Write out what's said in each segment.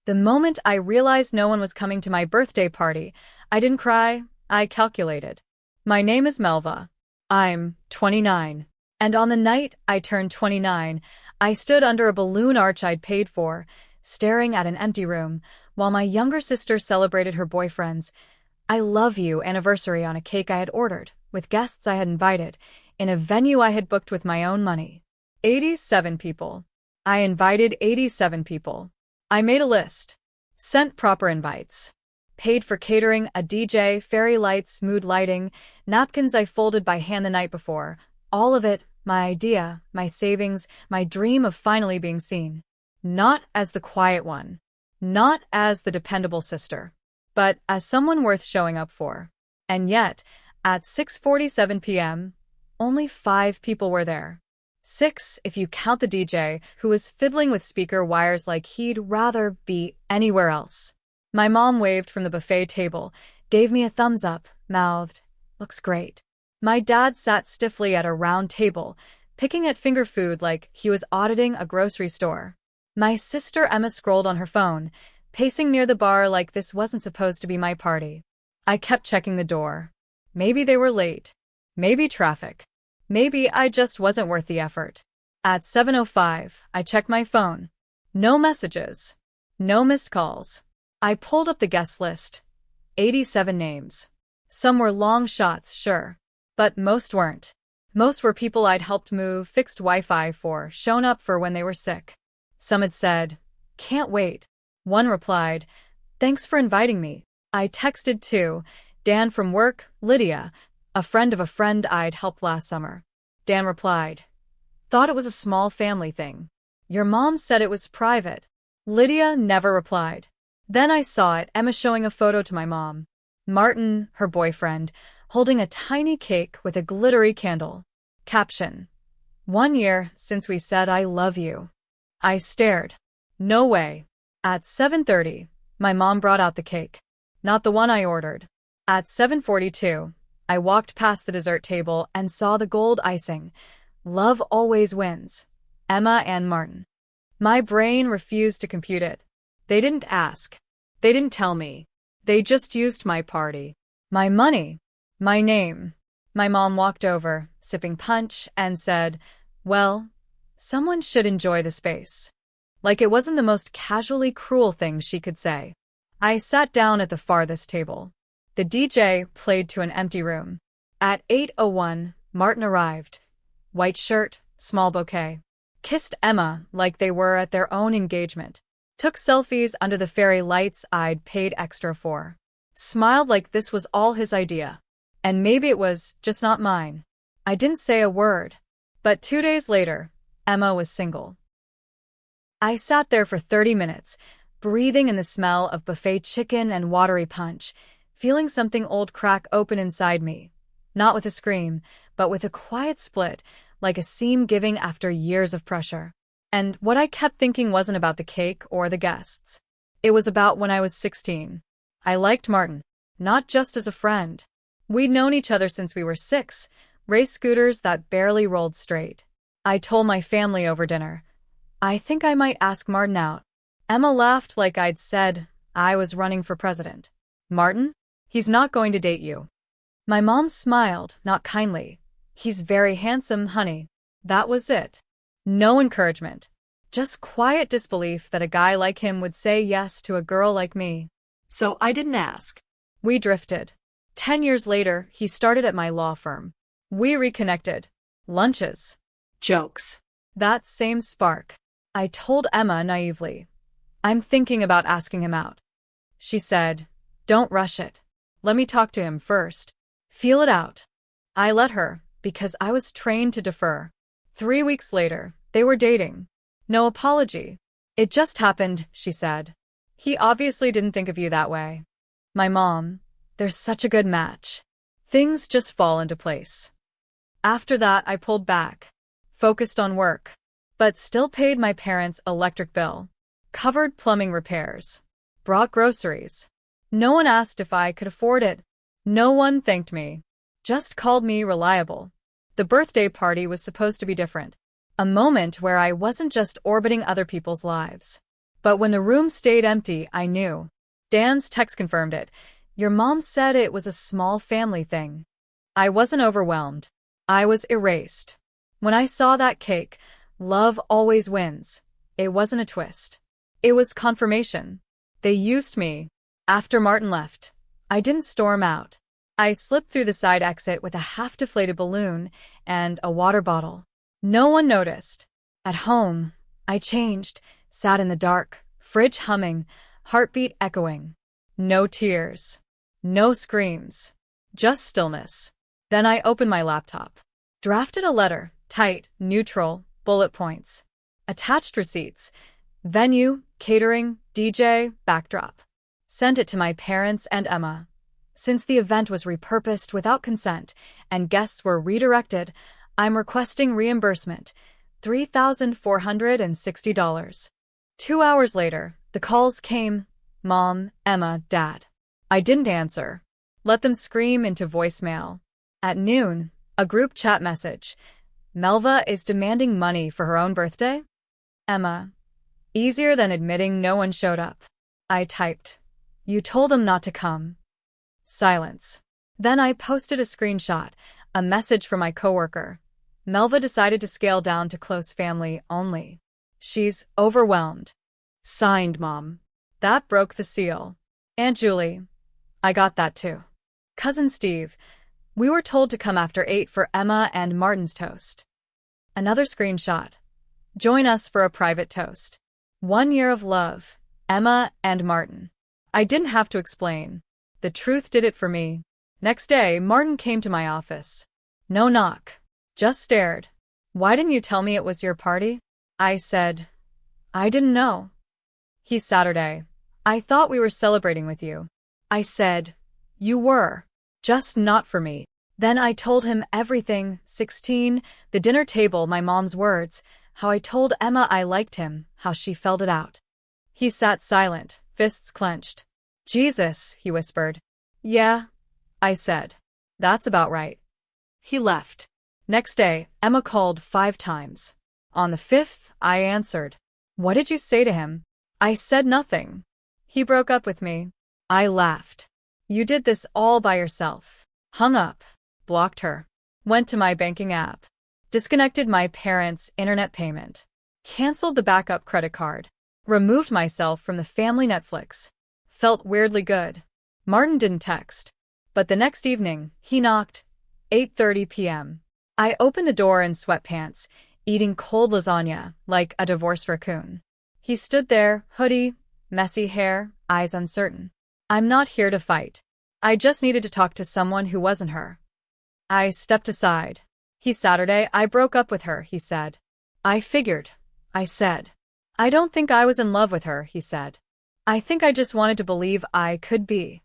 The moment I realized no one was coming to my birthday party, I didn't cry, I calculated. My name is Melva. I'm 29. And on the night I turned 29, I stood under a balloon arch I'd paid for, staring at an empty room, while my younger sister celebrated her boyfriend's "I love you" anniversary on a cake I had ordered, with guests I had invited, in a venue I had booked with my own money. 87 people. I invited 87 people. I made a list. Sent proper invites. Paid for catering, a DJ, fairy lights, mood lighting, napkins I folded by hand the night before. All of it, my idea, my savings, my dream of finally being seen. Not as the quiet one. Not as the dependable sister. But as someone worth showing up for. And yet, at 6:47 p.m., only 5 people were there. 6 if you count the DJ, who was fiddling with speaker wires like he'd rather be anywhere else. My mom waved from the buffet table, gave me a thumbs up, mouthed, "Looks great." My dad sat stiffly at a round table, picking at finger food like he was auditing a grocery store. My sister Emma scrolled on her phone, pacing near the bar like this wasn't supposed to be my party. I kept checking the door. Maybe they were late. Maybe traffic. Maybe I just wasn't worth the effort. At 7:05, I checked my phone. No messages. No missed calls. I pulled up the guest list. 87 names. Some were long shots, sure. But most weren't. Most were people I'd helped move, fixed Wi-Fi for, shown up for when they were sick. Some had said, "Can't wait." One replied, "Thanks for inviting me." I texted two, Dan from work, Lydia, a friend of a friend I'd helped last summer. Dan replied, "Thought it was a small family thing. Your mom said it was private." Lydia never replied. Then I saw it, Emma showing a photo to my mom. Martin, her boyfriend, holding a tiny cake with a glittery candle. Caption: 1 year since we said I love you. I stared. No way. At 7:30, my mom brought out the cake. Not the one I ordered. At 7:42, I walked past the dessert table and saw the gold icing. Love always wins. Emma and Martin. My brain refused to compute it. They didn't ask. They didn't tell me. They just used my party. My money. My name. My mom walked over, sipping punch, and said, "Well, someone should enjoy the space." Like it wasn't the most casually cruel thing she could say. I sat down at the farthest table. The DJ played to an empty room. At 8:01, Martin arrived. White shirt, small bouquet. Kissed Emma like they were at their own engagement. Took selfies under the fairy lights I'd paid extra for. Smiled like this was all his idea. And maybe it was just not mine. I didn't say a word. But 2 days later, Emma was single. I sat there for 30 minutes, breathing in the smell of buffet chicken and watery punch, feeling something old crack open inside me. Not with a scream, but with a quiet split, like a seam giving after years of pressure. And what I kept thinking wasn't about the cake or the guests. It was about when I was 16. I liked Martin, not just as a friend. We'd known each other since we were 6, race scooters that barely rolled straight. I told my family over dinner, "I think I might ask Martin out." Emma laughed like I'd said I was running for president. "Martin? He's not going to date you." My mom smiled, not kindly. "He's very handsome, honey." That was it. No encouragement. Just quiet disbelief that a guy like him would say yes to a girl like me. So I didn't ask. We drifted. 10 years later, he started at my law firm. We reconnected. Lunches. Jokes. That same spark. I told Emma naively, "I'm thinking about asking him out." She said, "Don't rush it. Let me talk to him first. Feel it out." I let her, because I was trained to defer. 3 weeks later, they were dating. No apology. "It just happened," she said. "He obviously didn't think of you that way." My mom, "There's such a good match. Things just fall into place." After that, I pulled back, focused on work, but still paid my parents' electric bill, covered plumbing repairs, brought groceries. No one asked if I could afford it. No one thanked me. Just called me reliable. The birthday party was supposed to be different. A moment where I wasn't just orbiting other people's lives, But when the room stayed empty, I knew. Dan's text confirmed it. Your mom said it was a small family thing. I wasn't overwhelmed. I was erased. When I saw that cake, love always wins. It wasn't a twist. It was confirmation. They used me. After Martin left, I didn't storm out. I slipped through the side exit with a half-deflated balloon and a water bottle. No one noticed. At home, I changed, sat in the dark, fridge humming, heartbeat echoing. No tears. No screams. Just stillness. Then I opened my laptop. Drafted a letter, tight, neutral, bullet points. Attached receipts. Venue, catering, DJ, backdrop. Sent it to my parents and Emma. Since the event was repurposed without consent and guests were redirected, I'm requesting reimbursement, $3,460. 2 hours later, the calls came. Mom, Emma, Dad. I didn't answer. Let them scream into voicemail. At noon, a group chat message. Melva is demanding money for her own birthday? Emma. Easier than admitting no one showed up. I typed. You told them not to come. Silence. Then I posted a screenshot, a message from my coworker. Melva decided to scale down to close family only. She's overwhelmed. Signed, Mom. That broke the seal. Aunt Julie. I got that too. Cousin Steve. We were told to come after 8 for Emma and Martin's toast. Another screenshot. Join us for a private toast. 1 year of love. Emma and Martin. I didn't have to explain. The truth did it for me. Next day, Martin came to my office. No knock. Just stared. Why didn't you tell me it was your party? I said, I didn't know. He's Saturday. I thought we were celebrating with you. I said, you were. Just not for me. Then I told him everything, 16, the dinner table, my mom's words, how I told Emma I liked him, how she felt it out. He sat silent, fists clenched. Jesus, he whispered. Yeah, I said. That's about right. He left. Next day, Emma called 5 times. On the 5th, I answered. What did you say to him? I said nothing. He broke up with me. I laughed. You did this all by yourself. Hung up. Blocked her. Went to my banking app. Disconnected my parents' internet payment. Canceled the backup credit card. Removed myself from the family Netflix. Felt weirdly good. Martin didn't text. But the next evening, he knocked. 8:30 p.m. I opened the door in sweatpants, eating cold lasagna like a divorced raccoon. He stood there, hoodie, messy hair, eyes uncertain. I'm not here to fight. I just needed to talk to someone who wasn't her. I stepped aside. Saturday, I broke up with her, he said. I figured. I said. I don't think I was in love with her, he said. I think I just wanted to believe I could be.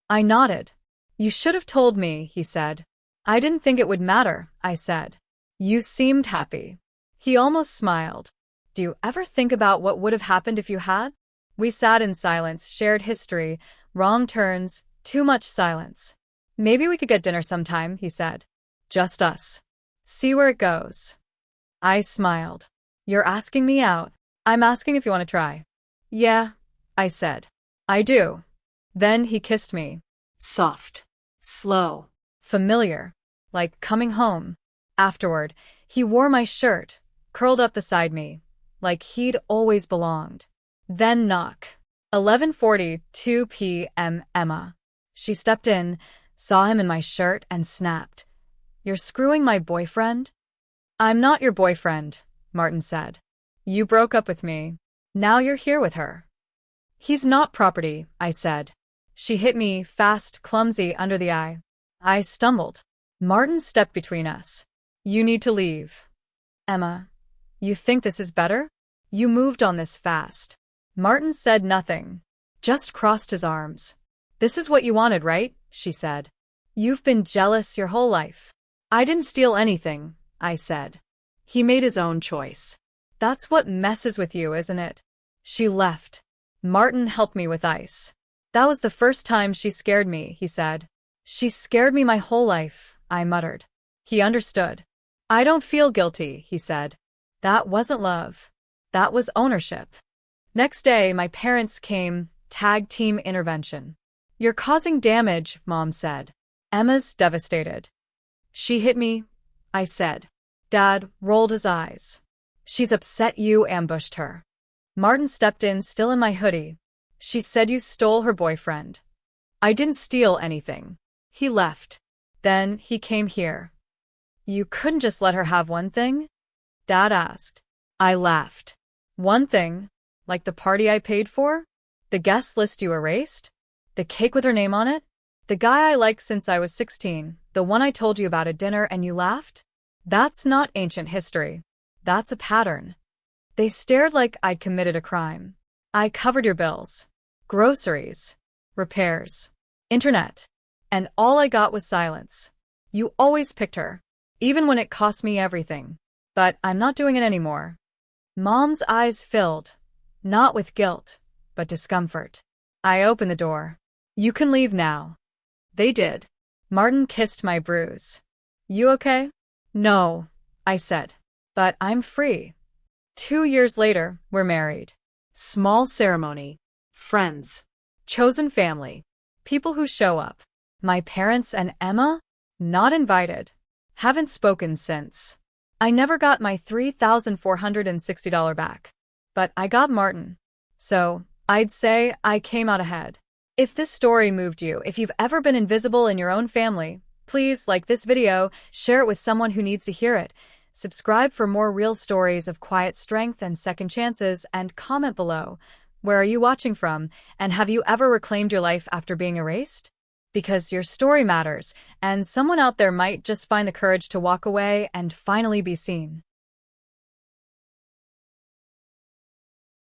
I nodded. You should have told me, he said. I didn't think it would matter, I said. You seemed happy. He almost smiled. Do you ever think about what would have happened if you had? We sat in silence, shared history, wrong turns, too much silence. Maybe we could get dinner sometime, he said. Just us. See where it goes. I smiled. You're asking me out. I'm asking if you want to try. Yeah, I said. I do. Then he kissed me. Soft. Slow. Familiar. Like coming home. Afterward, he wore my shirt, curled up beside me, like he'd always belonged. Then knock. 11:42 p.m. Emma. She stepped in, saw him in my shirt, and snapped. You're screwing my boyfriend? I'm not your boyfriend, Martin said. You broke up with me. Now you're here with her. He's not property, I said. She hit me, fast, clumsy, under the eye. I stumbled. Martin stepped between us. You need to leave. Emma, you think this is better? You moved on this fast. Martin said nothing. Just crossed his arms. This is what you wanted, right? She said. You've been jealous your whole life. I didn't steal anything, I said. He made his own choice. That's what messes with you, isn't it? She left. Martin helped me with ice. That was the first time she scared me, he said. She scared me my whole life, I muttered. He understood. I don't feel guilty, he said. That wasn't love. That was ownership. Next day, my parents came, tag team intervention. You're causing damage, Mom said. Emma's devastated. She hit me, I said. Dad rolled his eyes. She's upset you ambushed her. Martin stepped in, still in my hoodie. She said you stole her boyfriend. I didn't steal anything. He left. Then he came here. You couldn't just let her have one thing? Dad asked. I laughed. One thing? Like the party I paid for? The guest list you erased? The cake with her name on it? The guy I liked since I was 16, the one I told you about at dinner and you laughed? That's not ancient history. That's a pattern. They stared like I'd committed a crime. I covered your bills. Groceries. Repairs. Internet. And all I got was silence. You always picked her, even when it cost me everything. But I'm not doing it anymore. Mom's eyes filled, not with guilt, but discomfort. I opened the door. You can leave now. They did. Martin kissed my bruise. You okay? No, I said. But I'm free. 2 years later, we're married. Small ceremony. Friends. Chosen family. People who show up. My parents and Emma? Not invited. Haven't spoken since. I never got my $3,460 back. But I got Martin. So, I'd say I came out ahead. If this story moved you, if you've ever been invisible in your own family, please like this video, share it with someone who needs to hear it. Subscribe for more real stories of quiet strength and second chances, and comment below. Where are you watching from, and have you ever reclaimed your life after being erased? Because your story matters, and someone out there might just find the courage to walk away and finally be seen.